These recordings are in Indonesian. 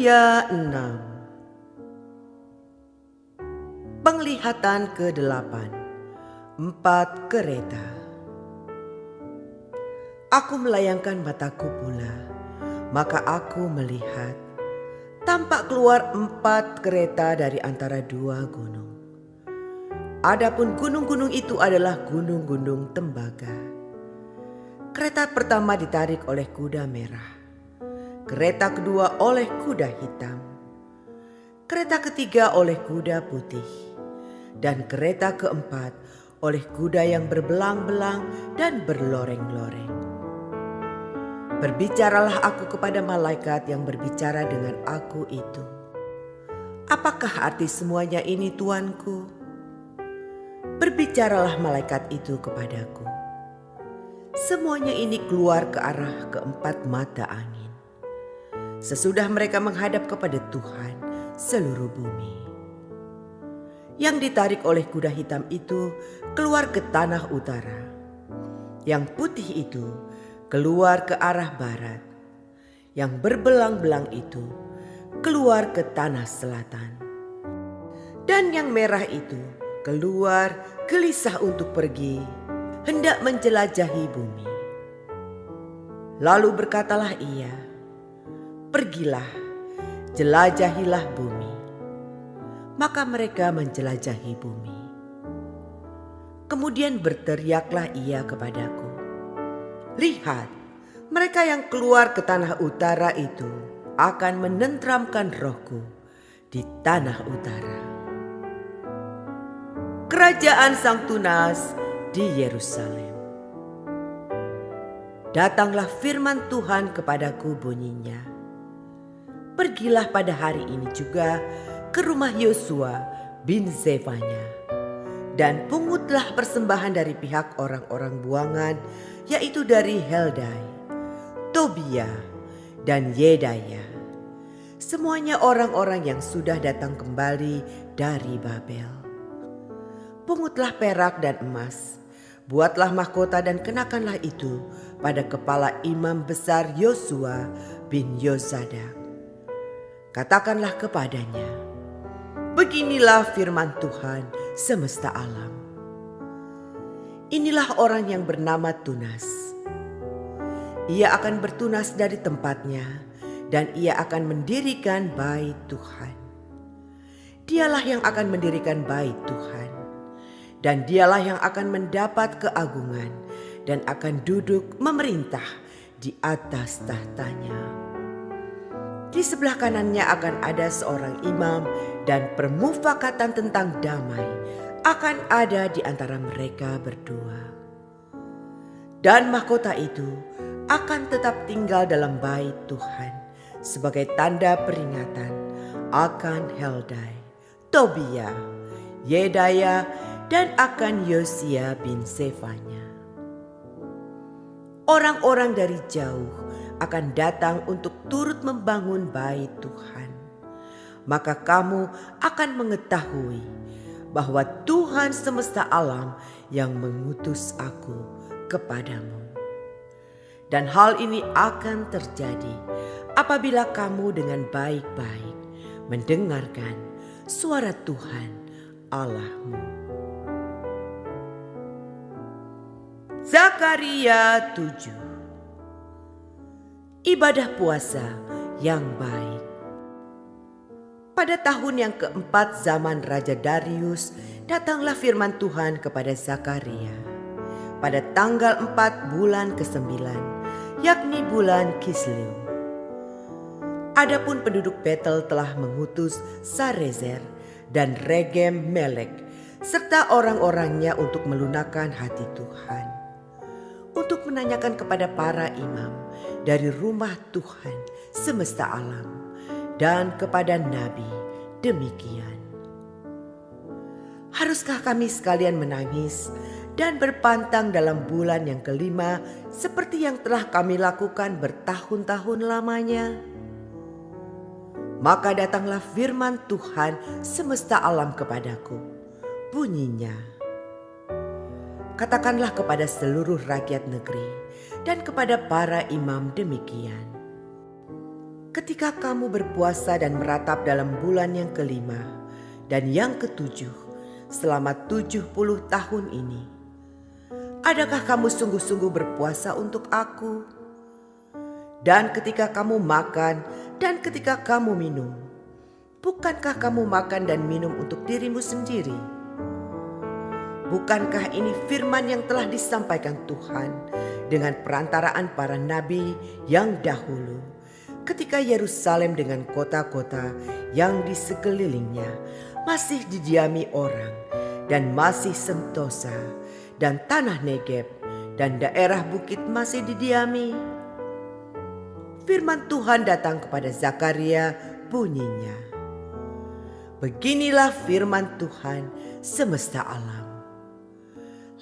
Zakaria 6. Penglihatan ke-8. 4 kereta. Aku melayangkan mataku pula, maka aku melihat tampak keluar 4 kereta dari antara 2 gunung. Adapun gunung-gunung itu adalah gunung-gunung tembaga. Kereta pertama ditarik oleh kuda merah, kereta kedua oleh kuda hitam, kereta ketiga oleh kuda putih, dan kereta keempat oleh kuda yang berbelang-belang dan berloreng-loreng. Berbicaralah aku kepada malaikat yang berbicara dengan aku itu. Apakah arti semuanya ini, Tuanku? Berbicaralah malaikat itu kepadaku. Semuanya ini keluar ke arah keempat mata angin, sesudah mereka menghadap kepada Tuhan seluruh bumi. Yang ditarik oleh kuda hitam itu keluar ke tanah utara, yang putih itu keluar ke arah barat, yang berbelang-belang itu keluar ke tanah selatan, dan yang merah itu keluar gelisah untuk pergi, hendak menjelajahi bumi. Lalu berkatalah ia, "Pergilah, jelajahilah bumi." Maka mereka menjelajahi bumi. Kemudian berteriaklah ia kepadaku, "Lihat, mereka yang keluar ke tanah utara itu akan menenteramkan rohku di tanah utara." Kerajaan Sang Tunas di Yerusalem. Datanglah firman Tuhan kepadaku bunyinya, "Pergilah pada hari ini juga ke rumah Yosua bin Zefanya, dan pungutlah persembahan dari pihak orang-orang buangan, yaitu dari Heldai, Tobia, dan Yedaya, semuanya orang-orang yang sudah datang kembali dari Babel. Pungutlah perak dan emas, buatlah mahkota dan kenakanlah itu pada kepala imam besar Yosua bin Yozadak. Katakanlah kepadanya, beginilah firman Tuhan semesta alam. Inilah orang yang bernama Tunas. Ia akan bertunas dari tempatnya dan ia akan mendirikan bait Tuhan. Dialah yang akan mendirikan bait Tuhan, dan dialah yang akan mendapat keagungan dan akan duduk memerintah di atas tahtanya. Di sebelah kanannya akan ada seorang imam, dan permufakatan tentang damai akan ada di antara mereka berdua. Dan mahkota itu akan tetap tinggal dalam bait Tuhan sebagai tanda peringatan akan Heldai, Tobia, Yedaya, dan akan Yosia bin Zefanya. Orang-orang dari jauh akan datang untuk turut membangun bait Tuhan. Maka kamu akan mengetahui bahwa Tuhan semesta alam yang mengutus aku kepadamu. Dan hal ini akan terjadi apabila kamu dengan baik-baik mendengarkan suara Tuhan Allahmu. Zakaria 7. Ibadah puasa yang baik. Pada tahun yang keempat zaman Raja Darius, datanglah firman Tuhan kepada Zakaria pada tanggal 4 bulan ke-9, yakni bulan Kislew. Adapun penduduk Betel telah mengutus Sarezer dan Regem Melek serta orang-orangnya untuk melunakkan hati Tuhan, untuk menanyakan kepada para imam dari rumah Tuhan semesta alam dan kepada nabi demikian, haruskah kami sekalian menangis dan berpantang dalam bulan yang kelima seperti yang telah kami lakukan bertahun-tahun lamanya? Maka datanglah firman Tuhan semesta alam kepadaku, bunyinya, katakanlah kepada seluruh rakyat negeri dan kepada para imam demikian, ketika kamu berpuasa dan meratap dalam bulan yang kelima dan yang ketujuh selama 70 tahun ini, adakah kamu sungguh-sungguh berpuasa untuk Aku? Dan ketika kamu makan dan ketika kamu minum, bukankah kamu makan dan minum untuk dirimu sendiri? Bukankah ini firman yang telah disampaikan Tuhan dengan perantaraan para nabi yang dahulu, ketika Yerusalem dengan kota-kota yang di sekelilingnya masih didiami orang dan masih sentosa, dan tanah Negeb dan daerah bukit masih didiami? Firman Tuhan datang kepada Zakaria bunyinya, "Beginilah firman Tuhan semesta alam.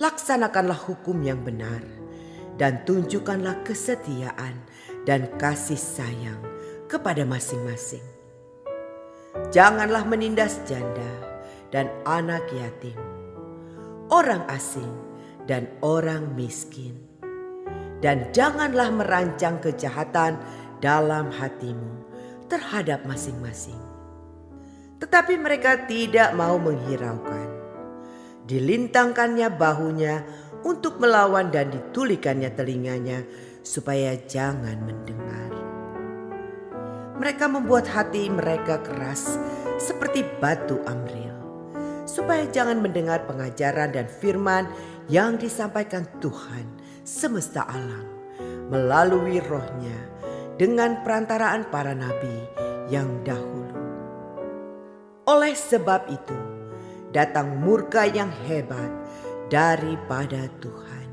Laksanakanlah hukum yang benar dan tunjukkanlah kesetiaan dan kasih sayang kepada masing-masing. Janganlah menindas janda dan anak yatim, orang asing dan orang miskin. Dan janganlah merancang kejahatan dalam hatimu terhadap masing-masing." Tetapi mereka tidak mau menghiraukan. Dilintangkannya bahunya untuk melawan dan ditulikannya telinganya supaya jangan mendengar. Mereka membuat hati mereka keras seperti batu Amril, supaya jangan mendengar pengajaran dan firman yang disampaikan Tuhan semesta alam melalui Roh-Nya dengan perantaraan para nabi yang dahulu. Oleh sebab itu, datang murka yang hebat daripada Tuhan.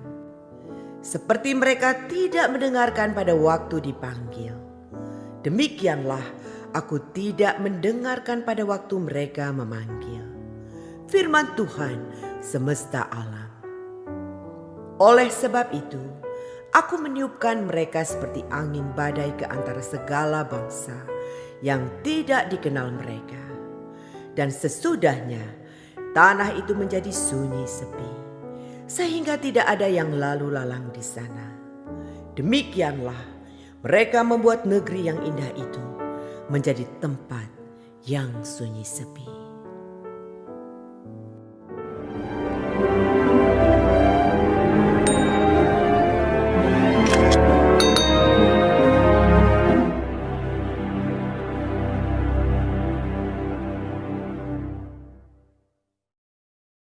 Seperti mereka tidak mendengarkan pada waktu dipanggil, demikianlah Aku tidak mendengarkan pada waktu mereka memanggil. Firman Tuhan semesta alam. Oleh sebab itu, Aku meniupkan mereka seperti angin badai ke antara segala bangsa yang tidak dikenal mereka. Dan sesudahnya, tanah itu menjadi sunyi sepi, sehingga tidak ada yang lalu lalang di sana. Demikianlah mereka membuat negeri yang indah itu menjadi tempat yang sunyi sepi.